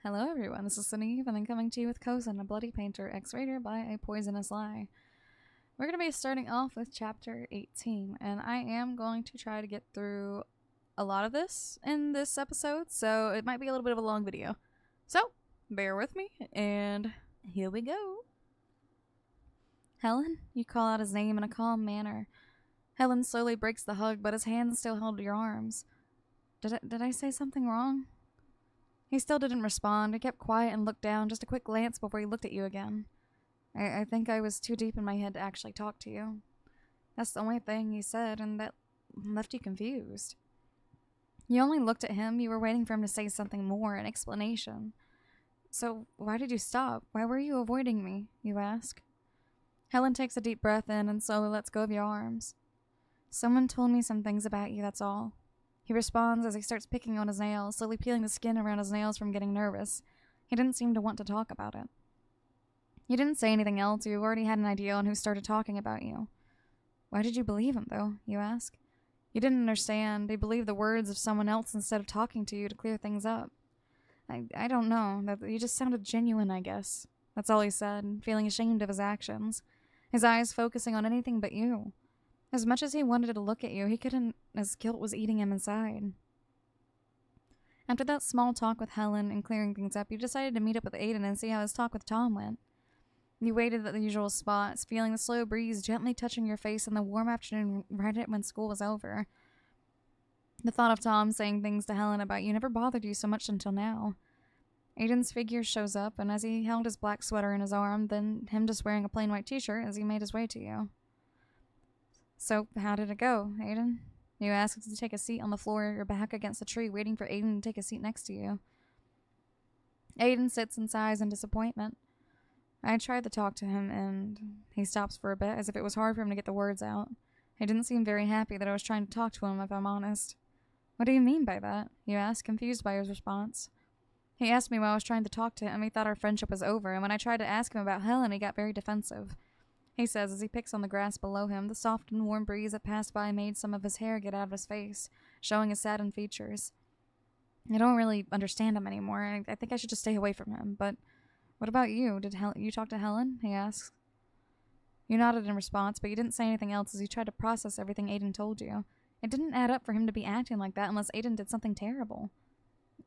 Hello everyone, this is Suneve, and I'm coming to you with Cozen, a bloody painter, X-rated by a poisonous lie. We're going to be starting off with chapter 18, and I am going to try to get through a lot of this in this episode, so it might be a little bit of a long video. So, bear with me, and here we go. Helen? You call out his name in a calm manner. Helen slowly breaks the hug, but his hands still held your arms. Did I say something wrong? He still didn't respond. He kept quiet and looked down, just a quick glance before he looked at you again. I think I was too deep in my head to actually talk to you. That's the only thing he said, and that left you confused. You only looked at him. You were waiting for him to say something more, an explanation. So, why did you stop? Why were you avoiding me? You ask. Helen takes a deep breath in and slowly lets go of your arms. Someone told me some things about you, that's all. He responds as he starts picking on his nails, slowly peeling the skin around his nails from getting nervous. He didn't seem to want to talk about it. You didn't say anything else. You already had an idea on who started talking about you. Why did you believe him, though? You ask. You didn't understand. He believed the words of someone else instead of talking to you to clear things up. I don't know. You just sounded genuine, I guess. That's all he said, feeling ashamed of his actions. His eyes focusing on anything but you. As much as he wanted to look at you, he couldn't, as guilt was eating him inside. After that small talk with Helen and clearing things up, you decided to meet up with Aiden and see how his talk with Tom went. You waited at the usual spots, feeling the slow breeze gently touching your face in the warm afternoon right at when school was over. The thought of Tom saying things to Helen about you never bothered you so much until now. Aiden's figure shows up, and as he held his black sweater in his arm, then him just wearing a plain white t-shirt as he made his way to you. So, how did it go, Aiden? You ask to take a seat on the floor, your back against the tree, waiting for Aiden to take a seat next to you. Aiden sits and sighs in disappointment. I tried to talk to him, and he stops for a bit, as if it was hard for him to get the words out. He didn't seem very happy that I was trying to talk to him, if I'm honest. What do you mean by that? You ask, confused by his response. He asked me while I was trying to talk to him. He thought our friendship was over, and when I tried to ask him about Helen, he got very defensive. He says as he picks on the grass below him. The soft and warm breeze that passed by made some of his hair get out of his face, showing his saddened features. I don't really understand him anymore. I think I should just stay away from him. But what about you? Did you talk to Helen? He asks. You nodded in response, but you didn't say anything else as you tried to process everything Aiden told you. It didn't add up for him to be acting like that unless Aiden did something terrible.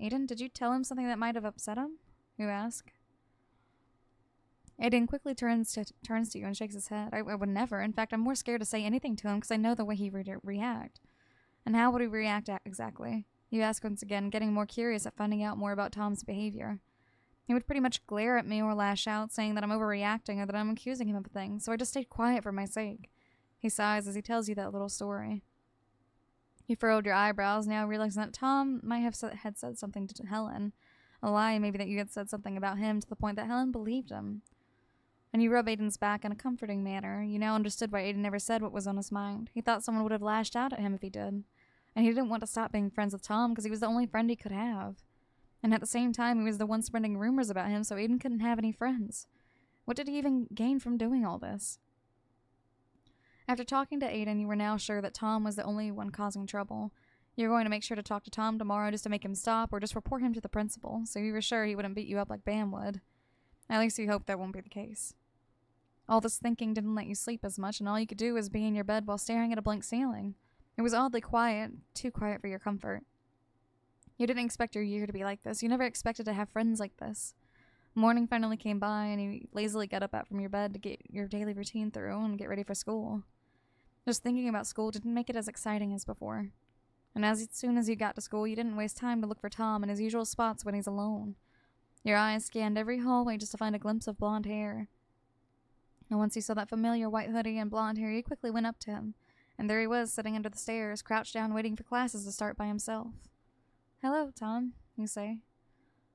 Aiden, did you tell him something that might have upset him? You ask. Aiden quickly turns to you and shakes his head. I would never. In fact, I'm more scared to say anything to him because I know the way he would react. And how would he react exactly? You ask once again, getting more curious at finding out more about Tom's behavior. He would pretty much glare at me or lash out, saying that I'm overreacting or that I'm accusing him of things, so I just stayed quiet for my sake. He sighs as he tells you that little story. You furrowed your eyebrows, now realizing that Tom might have had said something to Helen. A lie, maybe that you had said something about him to the point that Helen believed him. And you rub Aiden's back in a comforting manner. You now understood why Aiden never said what was on his mind. He thought someone would have lashed out at him if he did. And he didn't want to stop being friends with Tom because he was the only friend he could have. And at the same time, he was the one spreading rumors about him, so Aiden couldn't have any friends. What did he even gain from doing all this? After talking to Aiden, you were now sure that Tom was the only one causing trouble. You were going to make sure to talk to Tom tomorrow just to make him stop, or just report him to the principal, so you were sure he wouldn't beat you up like Bam would. At least you hope that won't be the case. All this thinking didn't let you sleep as much, and all you could do was be in your bed while staring at a blank ceiling. It was oddly quiet, too quiet for your comfort. You didn't expect your year to be like this. You never expected to have friends like this. Morning finally came by, and you lazily got up out from your bed to get your daily routine through and get ready for school. Just thinking about school didn't make it as exciting as before. And as soon as you got to school, you didn't waste time to look for Tom in his usual spots when he's alone. Your eyes scanned every hallway just to find a glimpse of blonde hair. And once you saw that familiar white hoodie and blonde hair, you quickly went up to him. And there he was, sitting under the stairs, crouched down waiting for classes to start by himself. Hello, Tom, you say.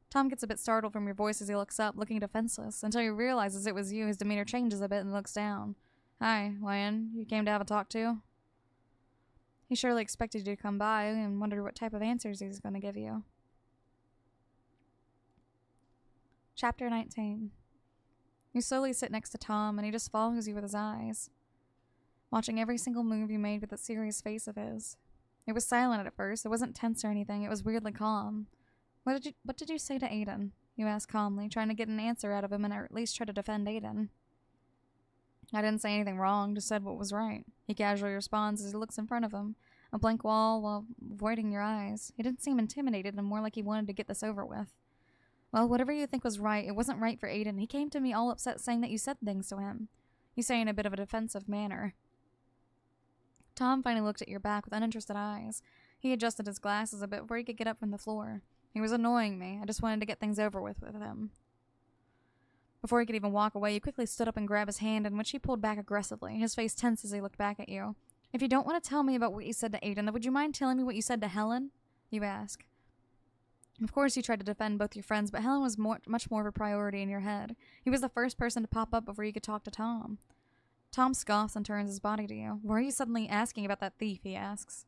Tom gets a bit startled from your voice as he looks up, looking defenseless, until he realizes it was you. His demeanor changes a bit and looks down. Hi, Wyan. You came to have a talk to? He surely expected you to come by and wondered what type of answers he was going to give you. Chapter 19. You slowly sit next to Tom, and he just follows you with his eyes, watching every single move you made with that serious face of his. It was silent at first. It wasn't tense or anything. It was weirdly calm. What did you say to Aiden? You ask calmly, trying to get an answer out of him and at least try to defend Aiden. I didn't say anything wrong, just said what was right. He casually responds as he looks in front of him, a blank wall while avoiding your eyes. He didn't seem intimidated and more like he wanted to get this over with. Well, whatever you think was right, it wasn't right for Aiden. He came to me all upset saying that you said things to him. You say in a bit of a defensive manner. Tom finally looked at your back with uninterested eyes. He adjusted his glasses a bit before he could get up from the floor. He was annoying me. I just wanted to get things over with him. Before he could even walk away, you quickly stood up and grabbed his hand, in which he pulled back aggressively, his face tense as he looked back at you. If you don't want to tell me about what you said to Aiden, then would you mind telling me what you said to Helen? You ask. Of course you tried to defend both your friends, but Helen was much more of a priority in your head. He was the first person to pop up before you could talk to Tom. Tom scoffs and turns his body to you. Why are you suddenly asking about that thief, he asks.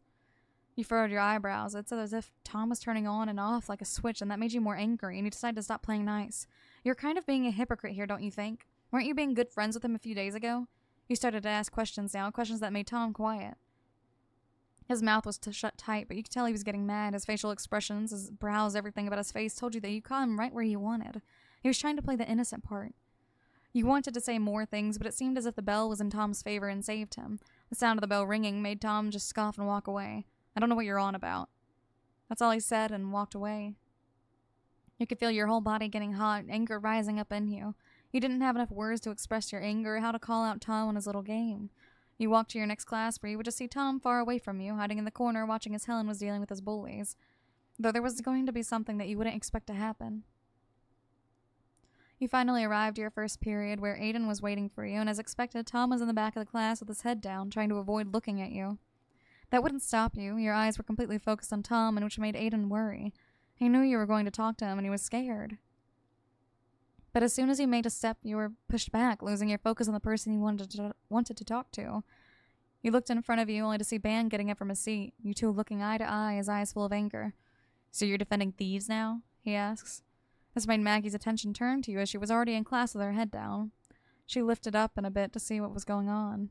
You furrowed your eyebrows. It's as if Tom was turning on and off like a switch, and that made you more angry, and you decided to stop playing nice. You're kind of being a hypocrite here, don't you think? Weren't you being good friends with him a few days ago? You started to ask questions now, questions that made Tom quiet. His mouth was shut tight, but you could tell he was getting mad. His facial expressions, his brows, everything about his face told you that you caught him right where you wanted. He was trying to play the innocent part. You wanted to say more things, but it seemed as if the bell was in Tom's favor and saved him. The sound of the bell ringing made Tom just scoff and walk away. I don't know what you're on about. That's all he said and walked away. You could feel your whole body getting hot, anger rising up in you. You didn't have enough words to express your anger or how to call out Tom on his little game. You walked to your next class where you would just see Tom far away from you, hiding in the corner watching as Helen was dealing with his bullies. Though there was going to be something that you wouldn't expect to happen. You finally arrived at your first period where Aiden was waiting for you, and as expected, Tom was in the back of the class with his head down, trying to avoid looking at you. That wouldn't stop you. Your eyes were completely focused on Tom, and which made Aiden worry. He knew you were going to talk to him, and he was scared. But as soon as you made a step, you were pushed back, losing your focus on the person you wanted to talk to. You looked in front of you, only to see Ban getting up from his seat, you two looking eye to eye, his eyes full of anger. So you're defending thieves now? He asks. This made Maggie's attention turn to you as she was already in class with her head down. She lifted up in a bit to see what was going on.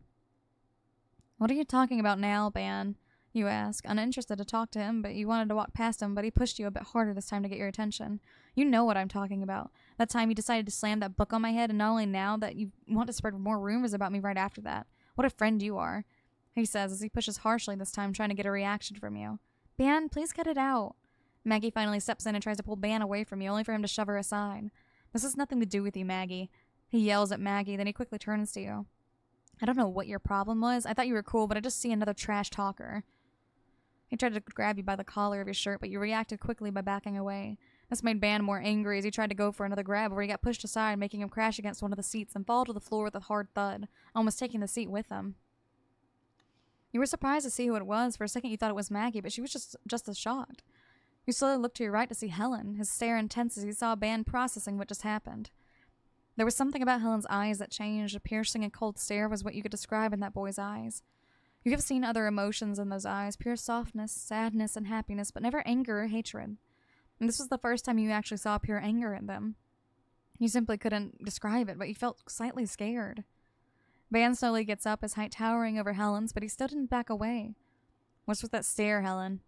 What are you talking about now, Ban? You ask, uninterested to talk to him, but you wanted to walk past him, but he pushed you a bit harder this time to get your attention. You know what I'm talking about. That time you decided to slam that book on my head, and not only now, that you want to spread more rumors about me right after that. What a friend you are, he says as he pushes harshly this time, trying to get a reaction from you. Ban, please cut it out. Maggie finally steps in and tries to pull Ban away from you, only for him to shove her aside. This has nothing to do with you, Maggie. He yells at Maggie, then he quickly turns to you. I don't know what your problem was. I thought you were cool, but I just see another trash talker. He tried to grab you by the collar of your shirt, but you reacted quickly by backing away. This made Ban more angry as he tried to go for another grab, where he got pushed aside, making him crash against one of the seats and fall to the floor with a hard thud, almost taking the seat with him. You were surprised to see who it was. For a second you thought it was Maggie, but she was just as shocked. You slowly looked to your right to see Helen, his stare intense as he saw Ban processing what just happened. There was something about Helen's eyes that changed. A piercing and cold stare was what you could describe in that boy's eyes. You have seen other emotions in those eyes, pure softness, sadness, and happiness, but never anger or hatred. And this was the first time you actually saw pure anger in them. You simply couldn't describe it, but you felt slightly scared. Ban slowly gets up, his height towering over Helen's, but he still didn't back away. What's with that stare, Helen?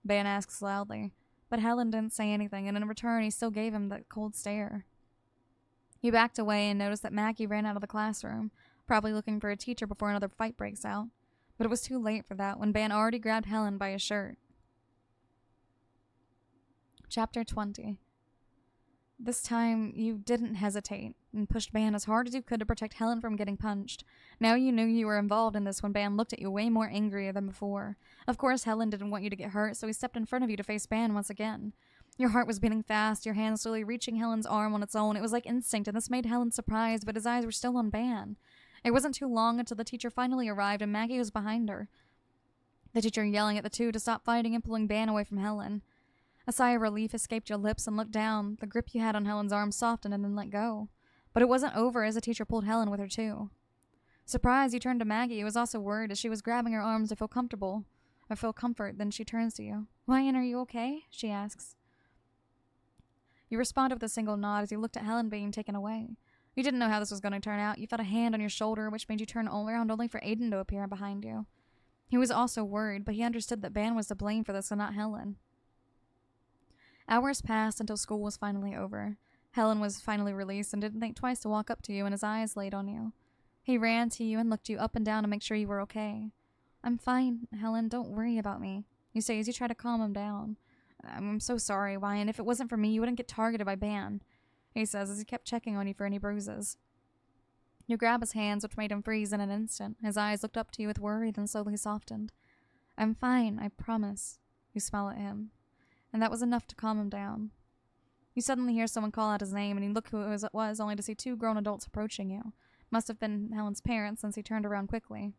Ban asks loudly, but Helen didn't say anything, and in return he still gave him that cold stare. He backed away and noticed that Maggie ran out of the classroom, probably looking for a teacher before another fight breaks out. But it was too late for that when Ban already grabbed Helen by his shirt. Chapter 20. This time, you didn't hesitate and pushed Ban as hard as you could to protect Helen from getting punched. Now you knew you were involved in this when Ban looked at you way more angrier than before. Of course, Helen didn't want you to get hurt, so he stepped in front of you to face Ban once again. Your heart was beating fast, your hand slowly reaching Helen's arm on its own. It was like instinct, and this made Helen surprised, but his eyes were still on Ban. It wasn't too long until the teacher finally arrived and Maggie was behind her. The teacher yelling at the two to stop fighting and pulling Ban away from Helen. A sigh of relief escaped your lips and looked down. The grip you had on Helen's arm softened and then let go. But it wasn't over as the teacher pulled Helen with her too. Surprised, you turned to Maggie, who was also worried as she was grabbing her arms to feel comfort. Then she turns to you. Ryan, are you okay? She asks. You responded with a single nod as you looked at Helen being taken away. You didn't know how this was going to turn out. You felt a hand on your shoulder, which made you turn around only for Aiden to appear behind you. He was also worried, but he understood that Ban was to blame for this and not Helen. Hours passed until school was finally over. Helen was finally released and didn't think twice to walk up to you and his eyes laid on you. He ran to you and looked you up and down to make sure you were okay. I'm fine, Helen. Don't worry about me, you say as you try to calm him down. I'm so sorry, Wyan. If it wasn't for me, you wouldn't get targeted by Ban, he says as he kept checking on you for any bruises. You grab his hands, which made him freeze in an instant. His eyes looked up to you with worry, then slowly softened. I'm fine, I promise. You smile at him. And that was enough to calm him down. You suddenly hear someone call out his name, and you look who it was, only to see two grown adults approaching you. Must have been Helen's parents, since he turned around quickly.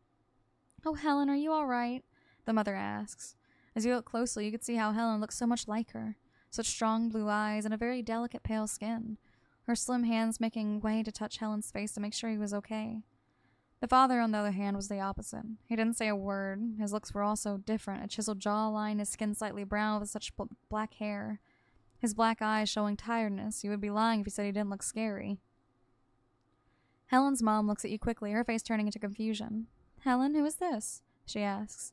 Oh, Helen, are you all right? The mother asks. As you look closely, you could see how Helen looked so much like her. Such strong blue eyes and a very delicate pale skin. Her slim hands making way to touch Helen's face to make sure he was okay. The father, on the other hand, was the opposite. He didn't say a word. His looks were also different, a chiseled jawline, his skin slightly brown with such black hair. His black eyes showing tiredness. You would be lying if you said he didn't look scary. Helen's mom looks at you quickly, her face turning into confusion. Helen, who is this? She asks.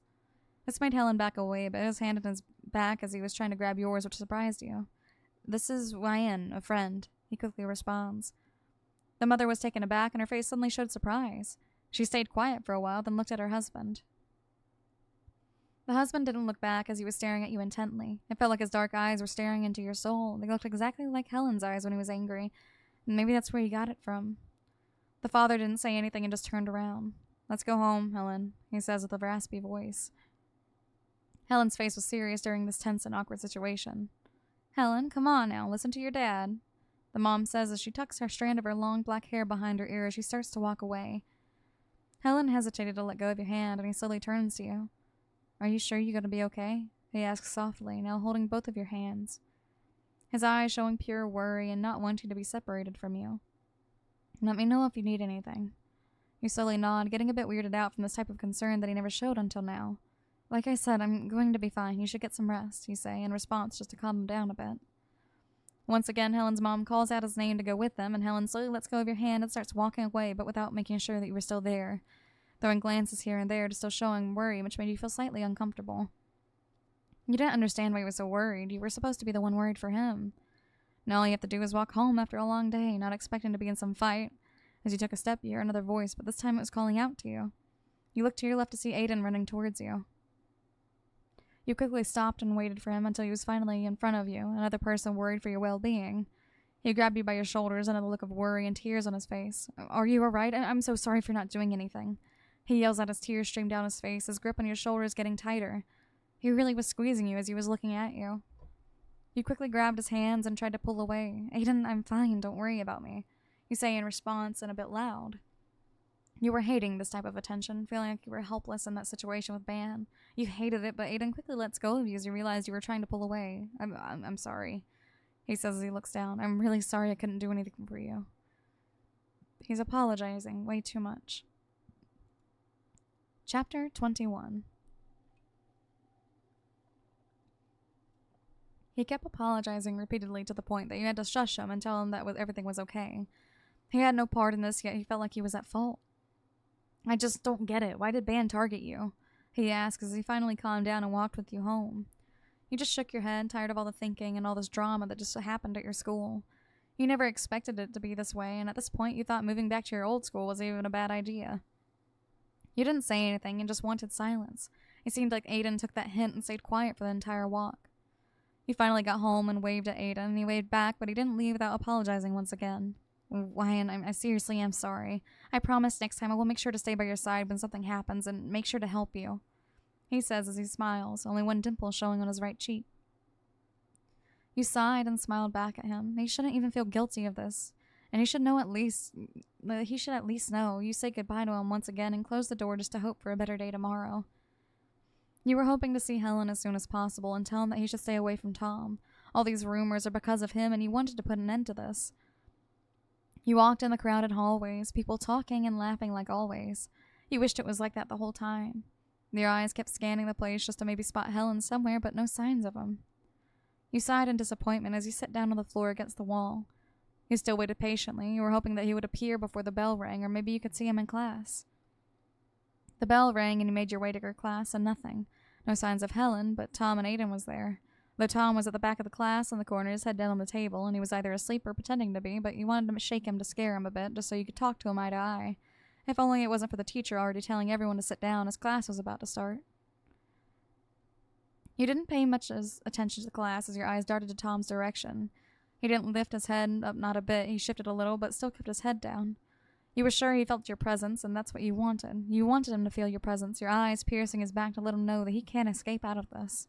This made Helen back away, but his hand in his back as he was trying to grab yours, which surprised you. This is Wyan, a friend, he quickly responds. The mother was taken aback, and her face suddenly showed surprise. She stayed quiet for a while, then looked at her husband. The husband didn't look back as he was staring at you intently. It felt like his dark eyes were staring into your soul. They looked exactly like Helen's eyes when he was angry, and maybe that's where he got it from. The father didn't say anything and just turned around. Let's go home, Helen, he says with a raspy voice. Helen's face was serious during this tense and awkward situation. Helen, come on now, listen to your dad, the mom says as she tucks her strand of her long black hair behind her ear as she starts to walk away. Helen hesitated to let go of your hand, and he slowly turns to you. Are you sure you're going to be okay? He asks softly, now holding both of your hands. His eyes showing pure worry and not wanting to be separated from you. Let me know if you need anything. You slowly nod, getting a bit weirded out from this type of concern that he never showed until now. Like I said, I'm going to be fine. You should get some rest, you say, in response just to calm him down a bit. Once again, Helen's mom calls out his name to go with them, and Helen slowly lets go of your hand and starts walking away, but without making sure that you were still there, throwing glances here and there to still showing worry, which made you feel slightly uncomfortable. You didn't understand why you were so worried. You were supposed to be the one worried for him. Now all you have to do is walk home after a long day, not expecting to be in some fight. As you took a step, you heard another voice, but this time it was calling out to you. You looked to your left to see Aiden running towards you. You quickly stopped and waited for him until he was finally in front of you, another person worried for your well-being. He grabbed you by your shoulders, another look of worry and tears on his face. Are you all right? I'm so sorry for not doing anything. He yells out as tears stream down his face, his grip on your shoulders getting tighter. He really was squeezing you as he was looking at you. You quickly grabbed his hands and tried to pull away. Aiden, I'm fine, don't worry about me, you say in response and a bit loud. You were hating this type of attention, feeling like you were helpless in that situation with Ban. You hated it, but Aiden quickly lets go of you as you realized you were trying to pull away. I'm sorry, he says as he looks down. I'm really sorry I couldn't do anything for you. He's apologizing way too much. Chapter 21. He kept apologizing repeatedly to the point that you had to shush him and tell him that everything was okay. He had no part in this, yet he felt like he was at fault. I just don't get it. Why did Ban target you? He asked as he finally calmed down and walked with you home. You just shook your head, tired of all the thinking and all this drama that just happened at your school. You never expected it to be this way, and at this point you thought moving back to your old school was even a bad idea. You didn't say anything and just wanted silence. It seemed like Aiden took that hint and stayed quiet for the entire walk. You finally got home and waved at Aiden, and he waved back, but he didn't leave without apologizing once again. Wyan, I seriously am sorry. I promise next time I will make sure to stay by your side when something happens and make sure to help you, he says as he smiles, only one dimple showing on his right cheek. You sighed and smiled back at him. He shouldn't even feel guilty of this, and he should at least know. You say goodbye to him once again and close the door just to hope for a better day tomorrow. You were hoping to see Helen as soon as possible and tell him that he should stay away from Tom. All these rumors are because of him, and you wanted to put an end to this. You walked in the crowded hallways, people talking and laughing like always. You wished it was like that the whole time. Your eyes kept scanning the place just to maybe spot Helen somewhere, but no signs of him. You sighed in disappointment as you sat down on the floor against the wall. You still waited patiently. You were hoping that he would appear before the bell rang, or maybe you could see him in class. The bell rang and you made your way to your class, and nothing. No signs of Helen, but Tom and Aiden was there. Though Tom was at the back of the class in the corner, his head down on the table, and he was either asleep or pretending to be, but you wanted to shake him to scare him a bit, just so you could talk to him eye to eye. If only it wasn't for the teacher already telling everyone to sit down as class was about to start. You didn't pay much attention to the class as your eyes darted to Tom's direction. He didn't lift his head up not a bit. He shifted a little, but still kept his head down. You were sure he felt your presence, and that's what you wanted. You wanted him to feel your presence, your eyes piercing his back to let him know that he can't escape out of this.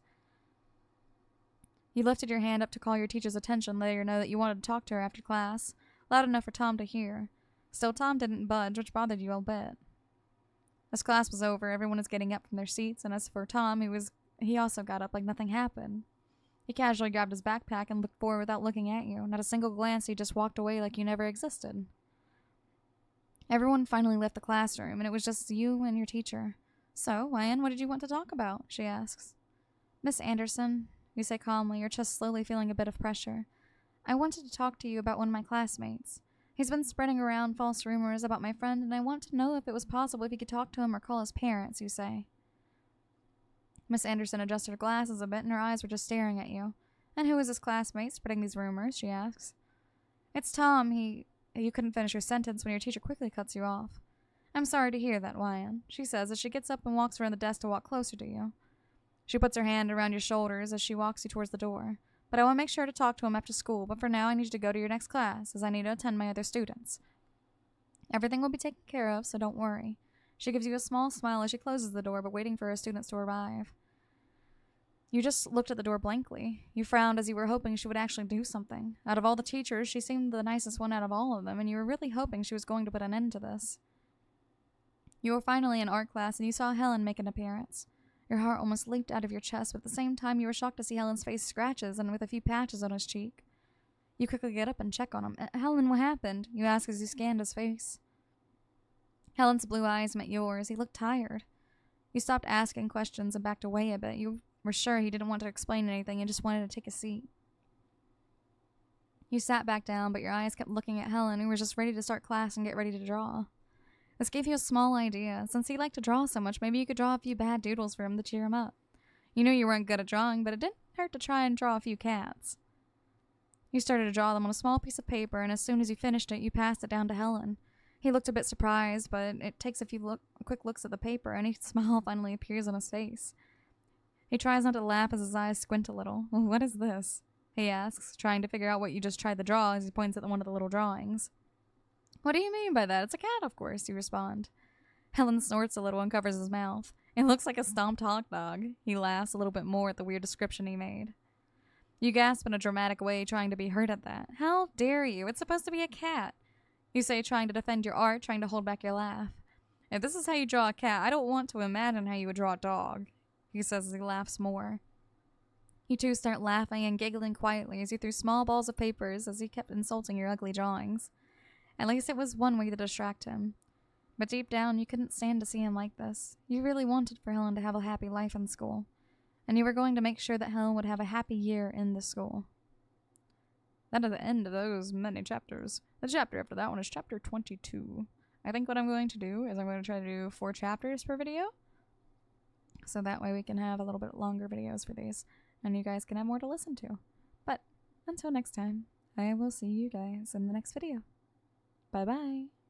You lifted your hand up to call your teacher's attention, letting her know that you wanted to talk to her after class, loud enough for Tom to hear. Still, Tom didn't budge, which bothered you a bit. As class was over, everyone was getting up from their seats, and as for Tom, he also got up like nothing happened. He casually grabbed his backpack and looked forward without looking at you. Not a single glance, he just walked away like you never existed. Everyone finally left the classroom, and it was just you and your teacher. So, Wyan, what did you want to talk about? She asks. Miss Anderson, you say calmly, your chest slowly feeling a bit of pressure. I wanted to talk to you about one of my classmates. He's been spreading around false rumors about my friend, and I want to know if it was possible if you could talk to him or call his parents, you say. Miss Anderson adjusted her glasses a bit, and her eyes were just staring at you. And who is this classmate spreading these rumors? She asks. It's Tom. You couldn't finish your sentence when your teacher quickly cuts you off. I'm sorry to hear that, Wyan, she says as she gets up and walks around the desk to walk closer to you. She puts her hand around your shoulders as she walks you towards the door. But I will make sure to talk to him after school, but for now I need you to go to your next class, as I need to attend my other students. Everything will be taken care of, so don't worry. She gives you a small smile as she closes the door, but waiting for her students to arrive. You just looked at the door blankly. You frowned as you were hoping she would actually do something. Out of all the teachers, she seemed the nicest one out of all of them, and you were really hoping she was going to put an end to this. You were finally in art class, and you saw Helen make an appearance. Your heart almost leaped out of your chest, but at the same time you were shocked to see Helen's face scratches and with a few patches on his cheek. You quickly get up and check on him. Helen, what happened? You ask as you scanned his face. Helen's blue eyes met yours. He looked tired. You stopped asking questions and backed away a bit. You were sure he didn't want to explain anything and just wanted to take a seat. You sat back down, but your eyes kept looking at Helen, who was just ready to start class and get ready to draw. This gave you a small idea. Since he liked to draw so much, maybe you could draw a few bad doodles for him to cheer him up. You knew you weren't good at drawing, but it didn't hurt to try and draw a few cats. You started to draw them on a small piece of paper, and as soon as you finished it, you passed it down to Helen. He looked a bit surprised, but it takes a few quick looks at the paper, and a smile finally appears on his face. He tries not to laugh as his eyes squint a little. Well, what is this? He asks, trying to figure out what you just tried to draw as he points at one of the little drawings. What do you mean by that? It's a cat, of course, you respond. Helen snorts a little and covers his mouth. It looks like a stomped hot dog. He laughs a little bit more at the weird description he made. You gasp in a dramatic way, trying to be hurt at that. How dare you? It's supposed to be a cat. You say, trying to defend your art, trying to hold back your laugh. If this is how you draw a cat, I don't want to imagine how you would draw a dog, he says as he laughs more. You two start laughing and giggling quietly as you threw small balls of papers as he kept insulting your ugly drawings. At least it was one way to distract him. But deep down, you couldn't stand to see him like this. You really wanted for Helen to have a happy life in school. And you were going to make sure that Helen would have a happy year in the school. That is the end of those many chapters. The chapter after that one is chapter 22. I think what I'm going to do is I'm going to try to do 4 chapters per video. So that way we can have a little bit longer videos for these. And you guys can have more to listen to. But until next time, I will see you guys in the next video. Bye-bye.